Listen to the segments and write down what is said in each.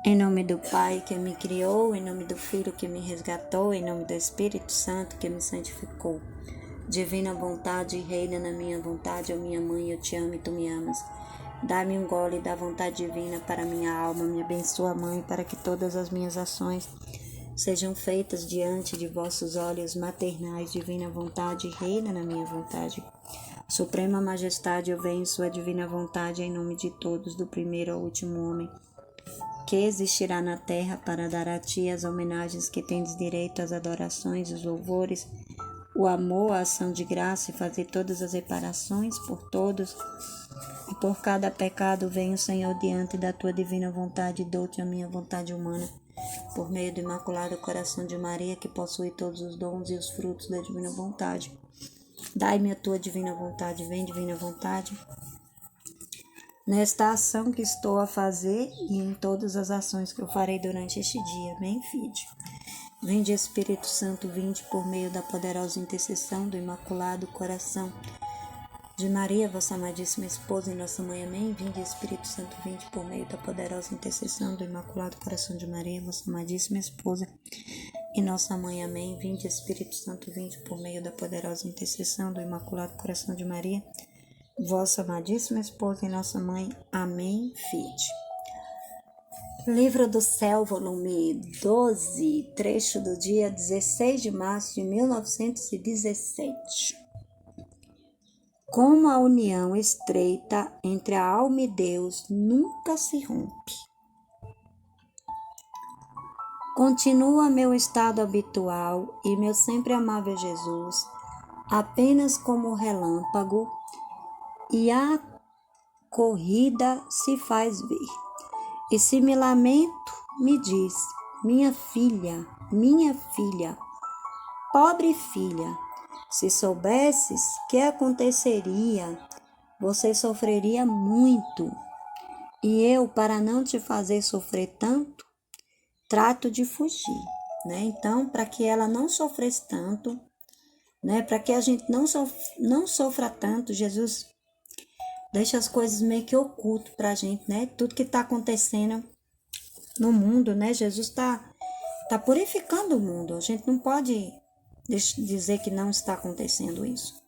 Em nome do Pai que me criou, em nome do Filho que me resgatou, em nome do Espírito Santo que me santificou. Divina vontade, reina na minha vontade, ó minha mãe, eu te amo e tu me amas. Dá-me um gole da vontade divina para minha alma, me abençoa, Mãe, para que todas as minhas ações sejam feitas diante de vossos olhos maternais. Divina vontade, reina na minha vontade. Suprema majestade, eu venho em sua divina vontade, em nome de todos, do primeiro ao último homem que existirá na terra, para dar a ti as homenagens que tendes direito, as adorações, os louvores, o amor, a ação de graça, e fazer todas as reparações por todos e por cada pecado. Venho, Senhor, diante da tua divina vontade, e dou-te a minha vontade humana, por meio do imaculado coração de Maria, que possui todos os dons e os frutos da divina vontade. Dai-me a tua divina vontade, vem, divina vontade, nesta ação que estou a fazer e em todas as ações que eu farei durante este dia. Vem, Fide. Vinde, Espírito Santo, vinde por meio da poderosa intercessão do Imaculado Coração de Maria, vossa amadíssima esposa e nossa mãe. Amém. Vinde, Espírito Santo, vinde por meio da poderosa intercessão do Imaculado Coração de Maria, vossa amadíssima esposa e nossa mãe. Amém. Vinde, Espírito Santo, vinde por meio da poderosa intercessão do Imaculado Coração de Maria, vossa amadíssima esposa e nossa mãe. Amém. Fide. Livro do Céu, volume 12, trecho do dia 16 de março de 1917. Como a união estreita entre a alma e Deus nunca se rompe. Continua meu estado habitual e meu sempre amável Jesus, apenas como relâmpago, e a corrida se faz ver. E se me lamento, me diz: minha filha, pobre filha, se soubesses que aconteceria, você sofreria muito. E eu, para não te fazer sofrer tanto, trato de fugir, né? Então, para que ela não sofresse tanto, né? Para que a gente não sofra tanto, Jesus deixa as coisas meio que oculto pra gente, né? Tudo que tá acontecendo no mundo, né? Jesus tá purificando o mundo. A gente não pode dizer que não está acontecendo isso.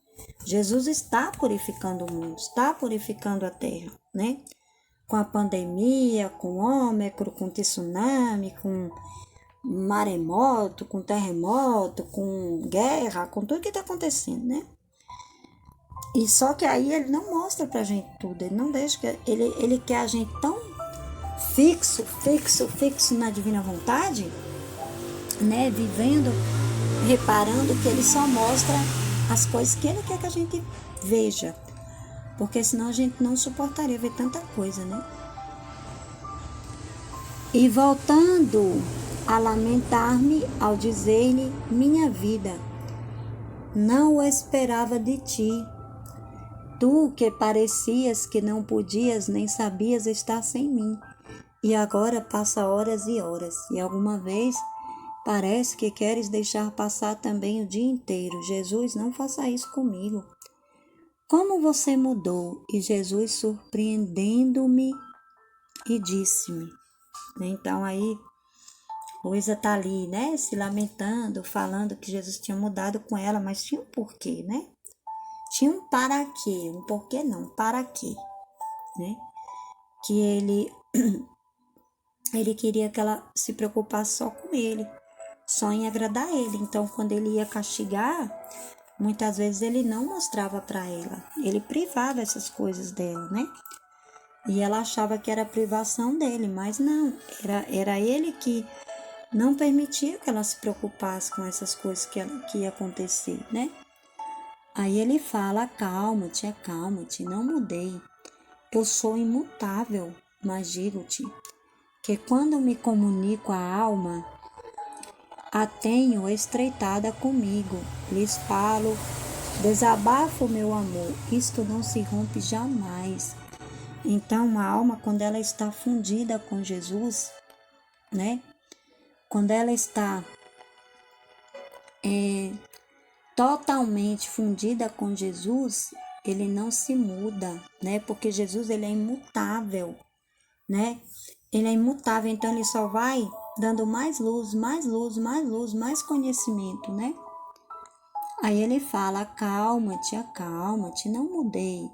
Jesus está purificando o mundo, está purificando a terra, né? Com a pandemia, com o Ômicron, com tsunami, com maremoto, com terremoto, com guerra, com tudo que está acontecendo, né? E só que aí ele não mostra pra gente tudo, ele não deixa, ele quer a gente tão fixo na divina vontade, né? Vivendo, reparando, que ele só mostra as coisas que ele quer que a gente veja, porque senão a gente não suportaria ver tanta coisa, né? E voltando a lamentar-me ao dizer-lhe: minha vida, não o esperava de ti. Tu que parecias que não podias nem sabias estar sem mim, e agora passa horas e horas, e alguma vez parece que queres deixar passar também o dia inteiro. Jesus, não faça isso comigo. Como você mudou? E Jesus, surpreendendo-me, e disse-me. Então aí Luísa tá ali, né, se lamentando, falando que Jesus tinha mudado com ela, mas tinha um porquê, né? Tinha um para quê, um porquê não, para quê, né? Que ele queria que ela se preocupasse só com ele, só em agradar ele. Então, quando ele ia castigar, muitas vezes ele não mostrava para ela, ele privava essas coisas dela, né? E ela achava que era privação dele, mas não, era ele que não permitia que ela se preocupasse com essas coisas que ia acontecer, né? Aí ele fala: acalma-te, não mudei. Eu sou imutável, mas digo-te que quando me comunico à alma, a tenho estreitada comigo, lhes falo, desabafo meu amor, isto não se rompe jamais. Então, a alma, quando ela está fundida com Jesus, né? Quando ela está totalmente fundida com Jesus, ele não se muda, né? Porque Jesus, ele é imutável, né? Ele é imutável, então ele só vai dando mais luz, mais luz, mais luz, mais conhecimento, né? Aí ele fala, acalma-te, não mudei.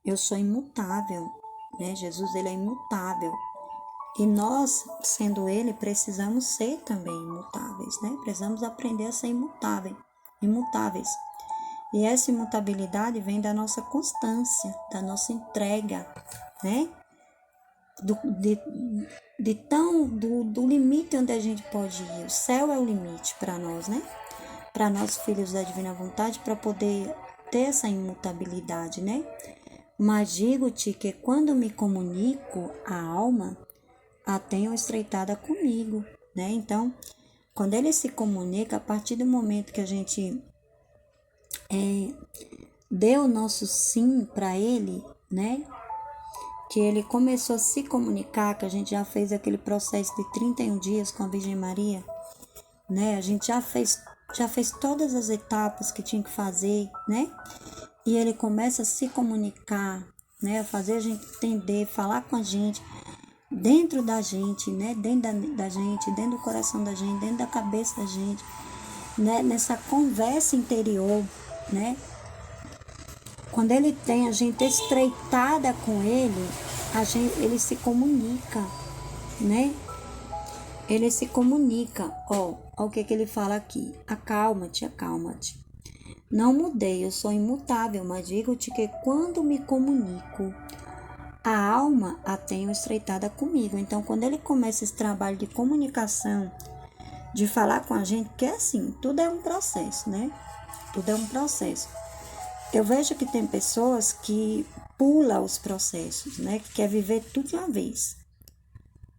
Eu sou imutável, né? Jesus, ele é imutável. E nós, sendo ele, precisamos ser também imutáveis, né? Precisamos aprender a ser imutáveis. E essa imutabilidade vem da nossa constância, da nossa entrega, né? Do limite onde a gente pode ir. O céu é o limite para nós, né? Para nós, filhos da divina vontade, para poder ter essa imutabilidade, né? Mas digo-te que quando me comunico, a alma a tenho estreitada comigo, né? Então, quando ele se comunica, a partir do momento que a gente deu o nosso sim para ele, né? Que ele começou a se comunicar, que a gente já fez aquele processo de 31 dias com a Virgem Maria, né? A gente já fez todas as etapas que tinha que fazer, né? E ele começa a se comunicar, né? A fazer a gente entender, falar com a gente, dentro da gente, né? Dentro da gente, dentro do coração da gente, dentro da cabeça da gente, né? Nessa conversa interior, né? Quando ele tem a gente estreitada com ele, ele se comunica, né? Ele se comunica, ó o que ele fala aqui. Acalma-te. Não mudei, eu sou imutável, mas digo-te que quando me comunico, a alma a tenho estreitada comigo. Então, quando ele começa esse trabalho de comunicação, de falar com a gente, porque assim, tudo é um processo, né? Tudo é um processo. Eu vejo que tem pessoas que pulam os processos, né? Que quer viver tudo de uma vez.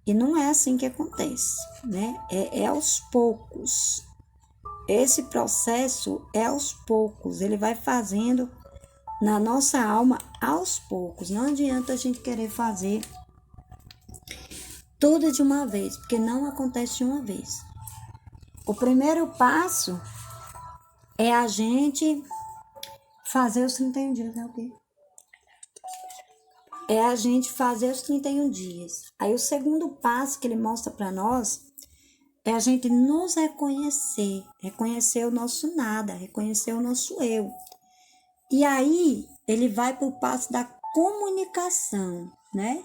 E não é assim que acontece, né? É aos poucos. Esse processo é aos poucos. Ele vai fazendo na nossa alma aos poucos. Não adianta a gente querer fazer tudo de uma vez, porque não acontece de uma vez. O primeiro passo é a gente fazer os 31 dias, né? É a gente fazer os 31 dias. Aí o segundo passo que ele mostra para nós é a gente nos reconhecer, reconhecer o nosso nada, reconhecer o nosso eu. E aí ele vai para o passo da comunicação, né?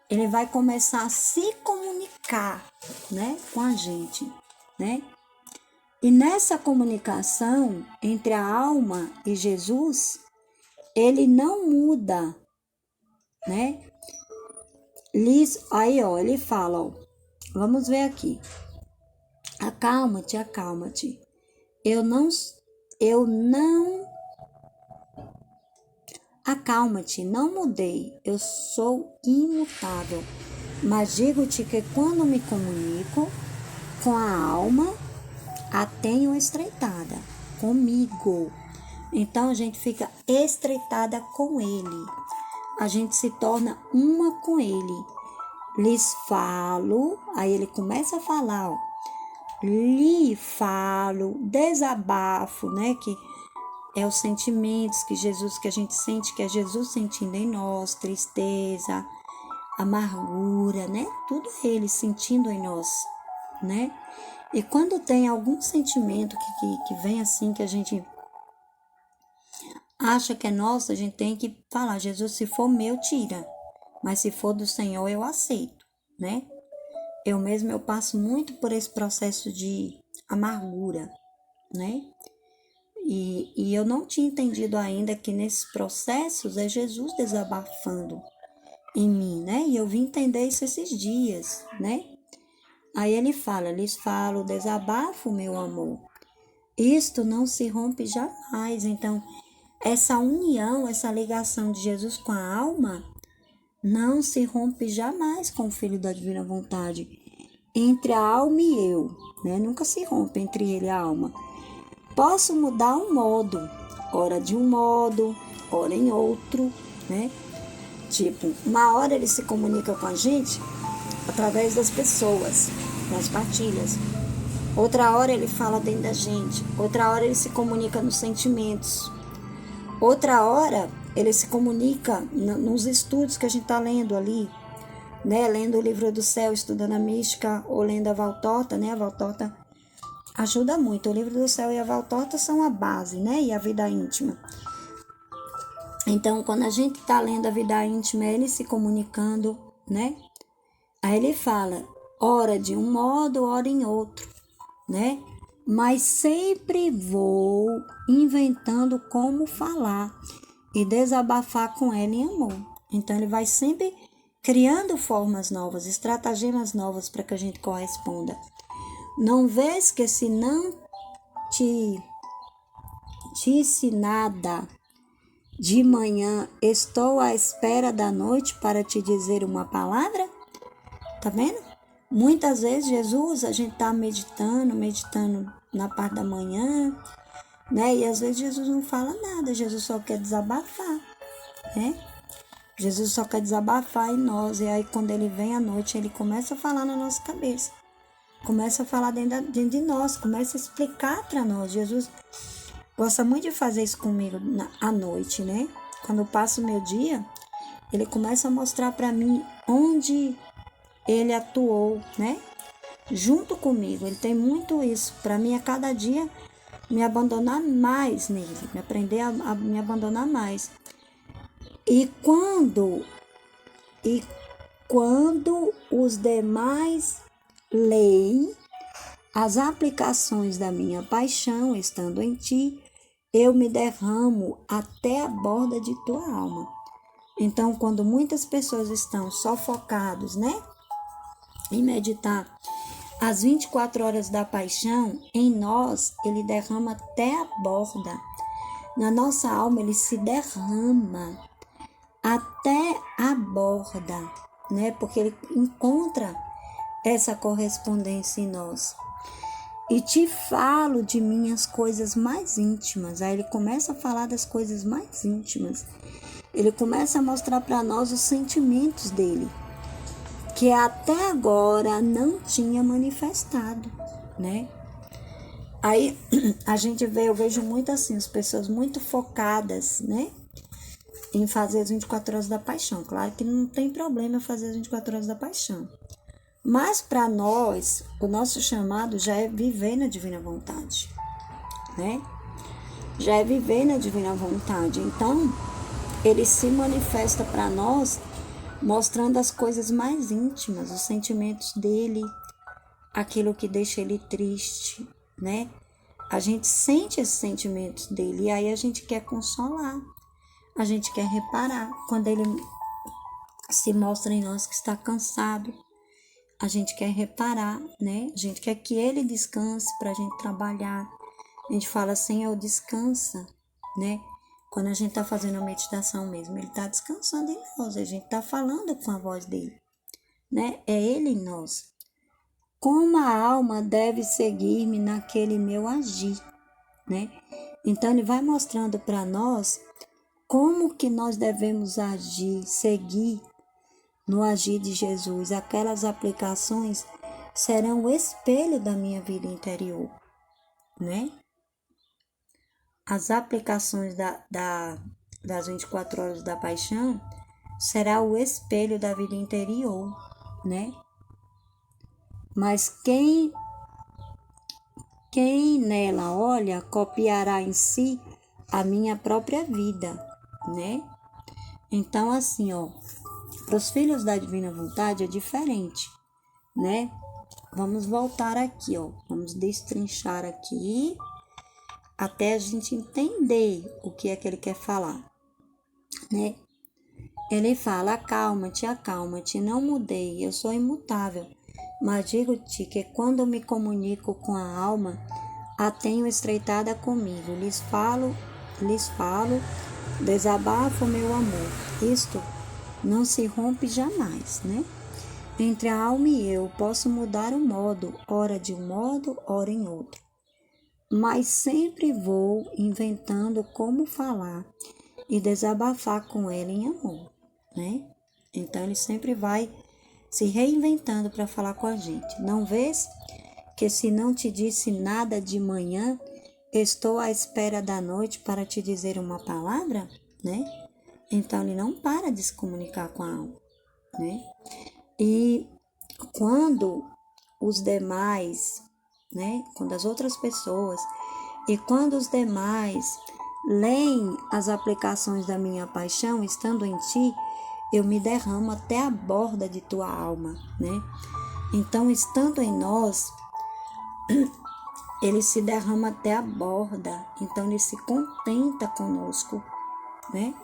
Ele vai começar a se comunicar, né, com a gente, né? E nessa comunicação entre a alma e Jesus, ele não muda, né? Aí, ó, ele fala, ó, vamos ver aqui. Acalma-te. Acalma-te, não mudei, eu sou imutável. Mas digo-te que quando me comunico com a alma, a tenho estreitada comigo. Então a gente fica estreitada com ele. A gente se torna uma com ele. Lhes falo, aí ele começa a falar, ó. Lhe falo, desabafo, né? Que é os sentimentos que a gente sente, que é Jesus sentindo em nós, tristeza, amargura, né? Tudo ele sentindo em nós, né? E quando tem algum sentimento que vem assim, que a gente acha que é nosso, a gente tem que falar, Jesus, se for meu, tira. Mas se for do Senhor, eu aceito, né? Eu passo muito por esse processo de amargura, né? E eu não tinha entendido ainda que nesses processos é Jesus desabafando em mim, né? E eu vim entender isso esses dias, né? Aí ele fala, lhes falo, desabafo, meu amor. Isto não se rompe jamais. Então, essa união, essa ligação de Jesus com a alma, não se rompe jamais com o Filho da Divina Vontade. Entre a alma e eu, né? Nunca se rompe entre ele e a alma. Posso mudar um modo, ora de um modo, ora em outro, né? Tipo, uma hora ele se comunica com a gente através das pessoas, das partilhas. Outra hora ele fala dentro da gente. Outra hora ele se comunica nos sentimentos. Outra hora ele se comunica nos estudos que a gente está lendo ali. né? Lendo o livro do céu, estudando a mística ou lendo a Valtorta, né? A Valtorta ajuda muito. O livro do céu e a Valtorta são a base, né? E a vida íntima. Então, quando a gente está lendo a vida íntima, é ele se comunicando, né? Aí ele fala, ora de um modo, ora em outro, né? Mas sempre vou inventando como falar e desabafar com ela em amor. Então, ele vai sempre criando formas novas, estratagemas novas para que a gente corresponda. Não vês que se não te disse nada de manhã, estou à espera da noite para te dizer uma palavra? Tá vendo? Muitas vezes, Jesus, a gente tá meditando na parte da manhã, né? E às vezes Jesus não fala nada, Jesus só quer desabafar, né? Jesus só quer desabafar em nós. E aí, quando ele vem à noite, ele começa a falar na nossa cabeça. Começa a falar dentro de nós, começa a explicar para nós. Jesus gosta muito de fazer isso comigo à noite, né? Quando eu passo o meu dia, ele começa a mostrar para mim onde ele atuou, né? Junto comigo. Ele tem muito isso. Para mim, a cada dia, me abandonar mais nele. Me aprender a me abandonar mais. E quando os demais leem as aplicações da minha paixão, estando em ti, eu me derramo até a borda de tua alma. Então, quando muitas pessoas estão só focados, né, em meditar as 24 horas da paixão, em nós, ele derrama até a borda. Na nossa alma, ele se derrama até a borda, né, porque ele encontra essa correspondência em nós. E te falo de minhas coisas mais íntimas. Aí ele começa a falar das coisas mais íntimas. Ele começa a mostrar para nós os sentimentos dele, que até agora não tinha manifestado, né? Aí a gente vê, eu vejo muito assim, as pessoas muito focadas, né? Em fazer as 24 horas da paixão. Claro que não tem problema fazer as 24 horas da paixão. Mas para nós, o nosso chamado já é viver na divina vontade, né? Já é viver na divina vontade. Então, ele se manifesta para nós mostrando as coisas mais íntimas, os sentimentos dele, aquilo que deixa ele triste, né? A gente sente esses sentimentos dele e aí a gente quer consolar, a gente quer reparar. Quando ele se mostra em nós que está cansado, a gente quer reparar, né? A gente quer que ele descanse para a gente trabalhar. A gente fala, Senhor, descansa, né? Quando a gente está fazendo a meditação mesmo, ele está descansando em nós, a gente está falando com a voz dele, né? É ele em nós. Como a alma deve seguir-me naquele meu agir, né? Então, ele vai mostrando para nós como que nós devemos agir, seguir no agir de Jesus. Aquelas aplicações serão o espelho da minha vida interior, né? As aplicações das 24 horas da paixão será o espelho da vida interior, né? Mas quem nela olha, copiará em si a minha própria vida, né? Então, assim, ó, para os filhos da divina vontade é diferente, né? Vamos voltar aqui, ó. Vamos destrinchar aqui até a gente entender o que é que ele quer falar, né? Ele fala, acalma-te, não mudei, eu sou imutável, mas digo-te que quando eu me comunico com a alma, a tenho estreitada comigo, lhes falo, desabafo meu amor, isto não se rompe jamais, né? Entre a alma e eu, posso mudar o modo, ora de um modo, ora em outro. Mas sempre vou inventando como falar e desabafar com ele em amor, né? Então, ele sempre vai se reinventando para falar com a gente. Não vês que se não te disse nada de manhã, estou à espera da noite para te dizer uma palavra, né? Então, ele não para de se comunicar com a alma, né? E quando os demais, né, quando as outras pessoas e quando os demais leem as aplicações da minha paixão, estando em ti, eu me derramo até a borda de tua alma, né? Então, estando em nós, ele se derrama até a borda, então ele se contenta conosco, né?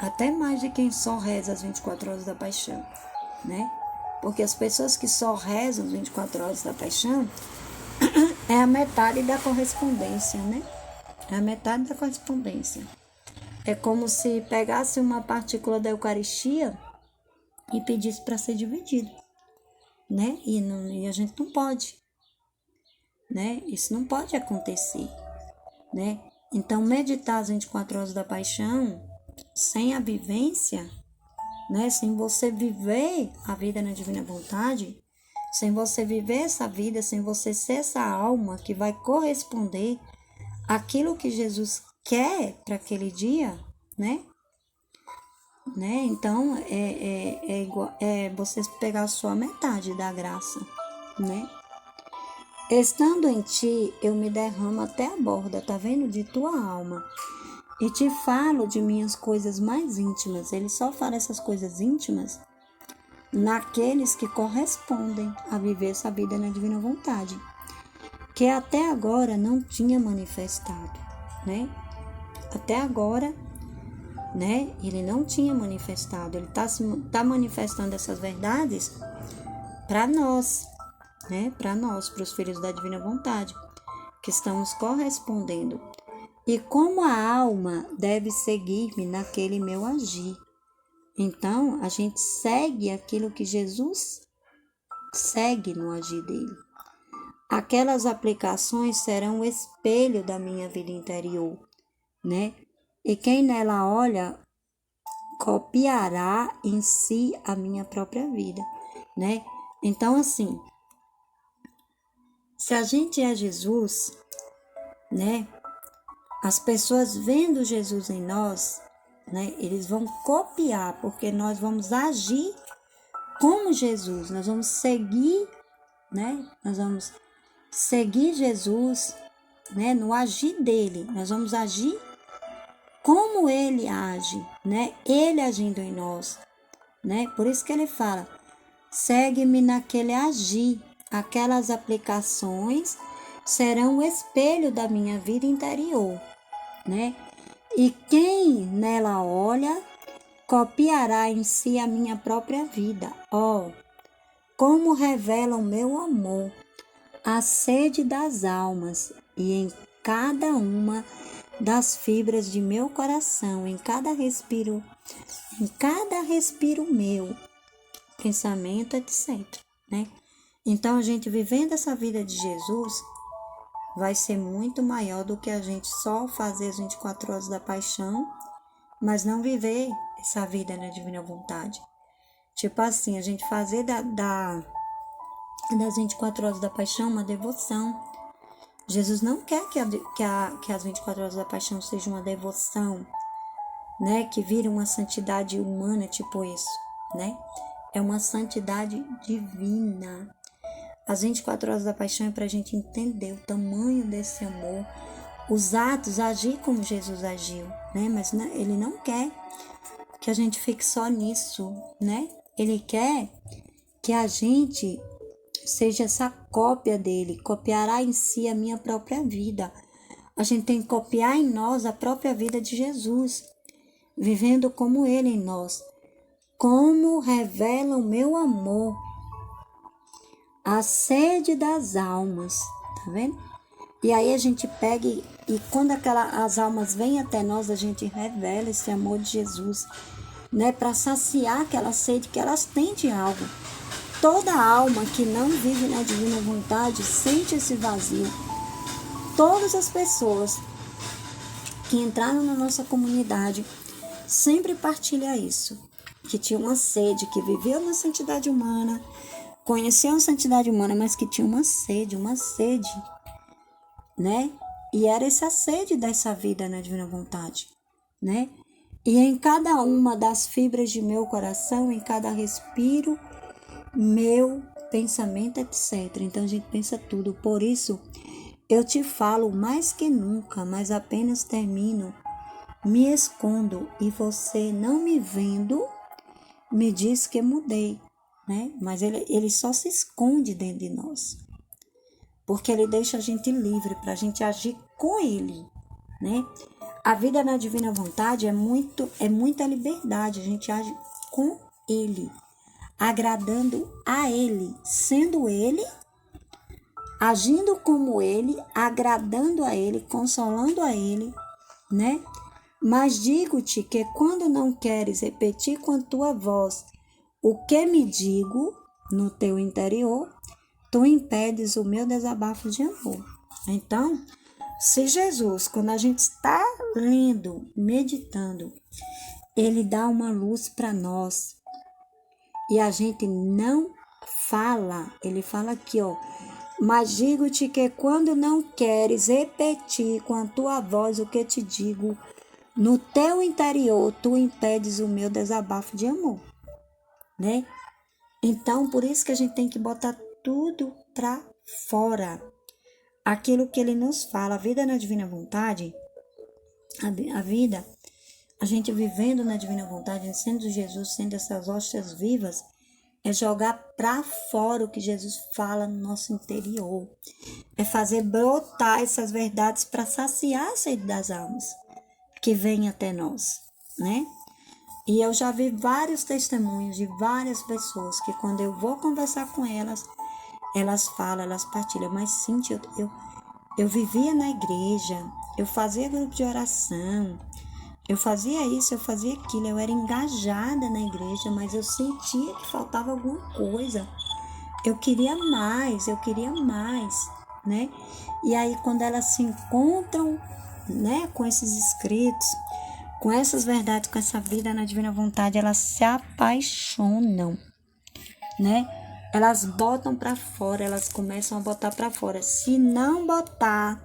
Até mais de quem só reza as 24 horas da paixão, né? Porque as pessoas que só rezam as 24 horas da paixão é a metade da correspondência, né? É a metade da correspondência. É como se pegasse uma partícula da Eucaristia e pedisse para ser dividido, né? E a gente não pode, né? Isso não pode acontecer, né? Então, meditar as 24 horas da paixão, sem a vivência, né? Sem você viver a vida na divina vontade, sem você viver essa vida, sem você ser essa alma que vai corresponder àquilo que Jesus quer para aquele dia, né? Então, é você pegar só a metade da graça, né? Estando em ti, eu me derramo até a borda, tá vendo? De tua alma. E te falo de minhas coisas mais íntimas. Ele só fala essas coisas íntimas naqueles que correspondem a viver essa vida na divina vontade, que até agora não tinha manifestado, né? Até agora, né? Ele não tinha manifestado. Ele tá manifestando essas verdades para nós, né? Para nós, para os filhos da divina vontade, que estamos correspondendo. E como a alma deve seguir-me naquele meu agir. Então, a gente segue aquilo que Jesus segue no agir dele. Aquelas aplicações serão o espelho da minha vida interior, né? E quem nela olha, copiará em si a minha própria vida, né? Então, assim, se a gente é Jesus, né? As pessoas vendo Jesus em nós, né? Eles vão copiar, porque nós vamos agir como Jesus, nós vamos seguir, né? Nós vamos seguir Jesus, né? No agir dele, nós vamos agir como ele age, né? Ele agindo em nós, né? Por isso que ele fala: segue-me naquele agir, aquelas aplicações serão o espelho da minha vida interior, né? E quem nela olha, copiará em si a minha própria vida. Ó, como revela o meu amor, a sede das almas, e em cada uma das fibras de meu coração, em cada respiro meu, pensamento, etc, né? Então, a gente vivendo essa vida de Jesus vai ser muito maior do que a gente só fazer as 24 horas da paixão, mas não viver essa vida na divina vontade. Tipo assim, a gente fazer das 24 horas da paixão uma devoção. Jesus não quer que as 24 horas da paixão seja uma devoção, né? Que vire uma santidade humana, tipo isso, né? É uma santidade divina. As 24 horas da paixão é para a gente entender o tamanho desse amor, os atos, agir como Jesus agiu, né? Mas ele não quer que a gente fique só nisso, né? Ele quer que a gente seja essa cópia dele, copiará em si a minha própria vida. A gente tem que copiar em nós a própria vida de Jesus, vivendo como ele em nós. Como revela o meu amor, a sede das almas, tá vendo? E aí a gente pega e quando as almas vêm até nós, a gente revela esse amor de Jesus, né? Para saciar aquela sede que elas têm de algo. Toda alma que não vive na divina vontade sente esse vazio. Todas as pessoas que entraram na nossa comunidade sempre partilham isso, que tinha uma sede, que viveu na santidade humana, conheceu a santidade humana, mas que tinha uma sede, né? E era essa sede dessa vida na divina vontade, né? E em cada uma das fibras de meu coração, em cada respiro meu pensamento, etc. Então a gente pensa tudo. Por isso, eu te falo mais que nunca, mas apenas termino, me escondo e você não me vendo, me diz que mudei, né? Mas ele só se esconde dentro de nós, porque ele deixa a gente livre para a gente agir com ele, né? A vida na divina vontade é muita liberdade, a gente age com ele, agradando a ele, sendo ele, agindo como ele, agradando a ele, consolando a ele, né? Mas digo-te que quando não queres repetir com a tua voz o que me digo no teu interior, tu impedes o meu desabafo de amor. Então, se Jesus, quando a gente está lendo, meditando, ele dá uma luz para nós e a gente não fala, ele fala aqui, ó. Mas digo-te que quando não queres repetir com a tua voz o que te digo, no teu interior, tu impedes o meu desabafo de amor, né? Então, por isso que a gente tem que botar tudo para fora. Aquilo que ele nos fala, a vida na divina vontade, a vida, a gente vivendo na divina vontade, sendo Jesus, sendo essas hóstias vivas, é jogar para fora o que Jesus fala no nosso interior. É fazer brotar essas verdades para saciar a sede das almas que vem até nós, né? E eu já vi vários testemunhos de várias pessoas que quando eu vou conversar com elas, elas falam, elas partilham. Mas, Cíntia, eu vivia na igreja, eu fazia grupo de oração, eu fazia isso, eu fazia aquilo, eu era engajada na igreja, mas eu sentia que faltava alguma coisa. Eu queria mais, né? E aí, quando elas se encontram, né, com esses escritos, com essas verdades, com essa vida na divina vontade, elas se apaixonam, né? Elas botam para fora, elas começam a botar para fora. Se não botar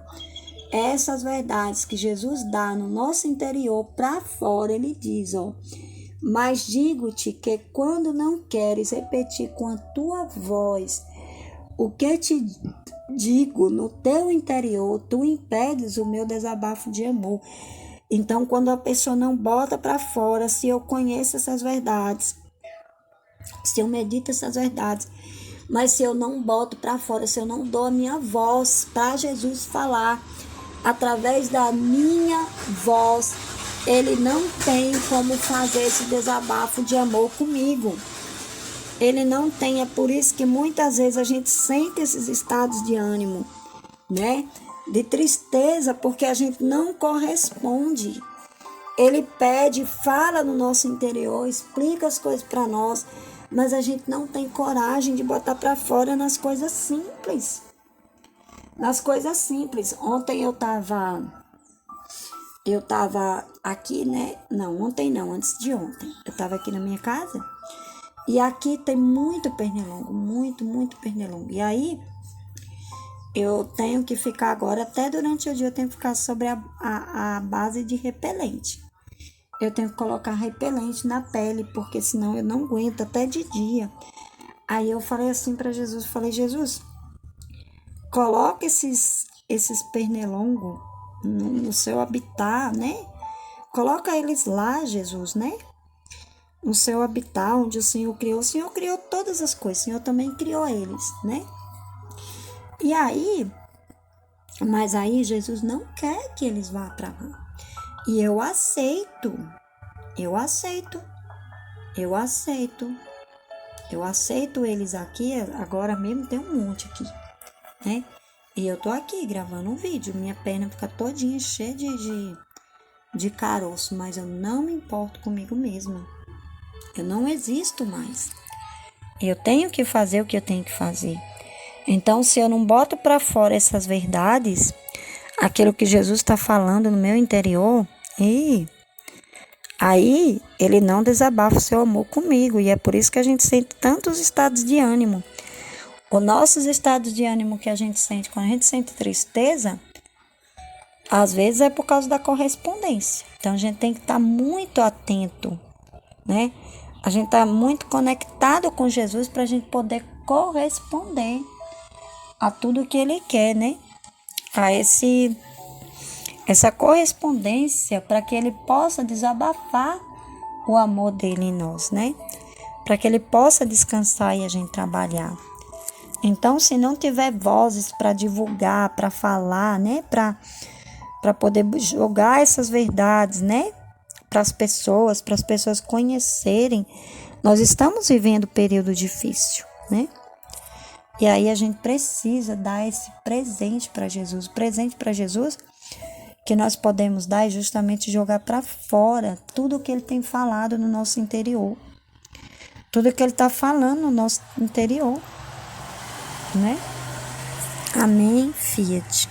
essas verdades que Jesus dá no nosso interior para fora, ele diz, ó: mas digo-te que quando não queres repetir com a tua voz o que te digo no teu interior, tu impedes o meu desabafo de amor. Então, quando a pessoa não bota para fora, se eu conheço essas verdades, se eu medito essas verdades, mas se eu não boto para fora, se eu não dou a minha voz para Jesus falar, através da minha voz, ele não tem como fazer esse desabafo de amor comigo. Ele não tem, é por isso que muitas vezes a gente sente esses estados de ânimo, né? De tristeza, porque a gente não corresponde. Ele pede, fala no nosso interior, explica as coisas para nós, mas a gente não tem coragem de botar para fora nas coisas simples. Nas coisas simples. Ontem eu tava aqui, né? Não, ontem não, antes de ontem. Eu tava aqui na minha casa e aqui tem muito pernilongo, muito pernilongo. E aí eu tenho que ficar agora, até durante o dia eu tenho que ficar sobre a base de repelente. Eu tenho que colocar repelente na pele, porque senão eu não aguento até de dia. Aí eu falei assim para Jesus, Jesus, coloca esses pernilongos no seu habitat, né? Coloca eles lá, Jesus, né? No seu habitat, onde o Senhor criou todas as coisas, o Senhor também criou eles, né? E aí, mas aí Jesus não quer que eles vá para lá. E eu aceito eles aqui, agora mesmo tem um monte aqui, né? E eu tô aqui gravando um vídeo, minha perna fica todinha cheia de caroço, mas eu não me importo comigo mesma. Eu não existo mais. Eu tenho que fazer o que eu tenho que fazer. Então, se eu não boto para fora essas verdades, aquilo que Jesus está falando no meu interior, aí ele não desabafa o seu amor comigo. E é por isso que a gente sente tantos estados de ânimo. Os nossos estados de ânimo que a gente sente, quando a gente sente tristeza, às vezes é por causa da correspondência. Então, a gente tem que estar muito atento, né? A gente está muito conectado com Jesus para a gente poder corresponder a tudo que Ele quer, né? A essa correspondência para que Ele possa desabafar o amor dele em nós, né? Para que Ele possa descansar e a gente trabalhar. Então, se não tiver vozes para divulgar, para falar, né? Para poder jogar essas verdades, né? Para as pessoas conhecerem, nós estamos vivendo um período difícil, né? E aí a gente precisa dar esse presente para Jesus. O presente para Jesus que nós podemos dar é justamente jogar para fora tudo o que Ele tem falado no nosso interior. Tudo que Ele está falando no nosso interior, né? Amém, Fiat.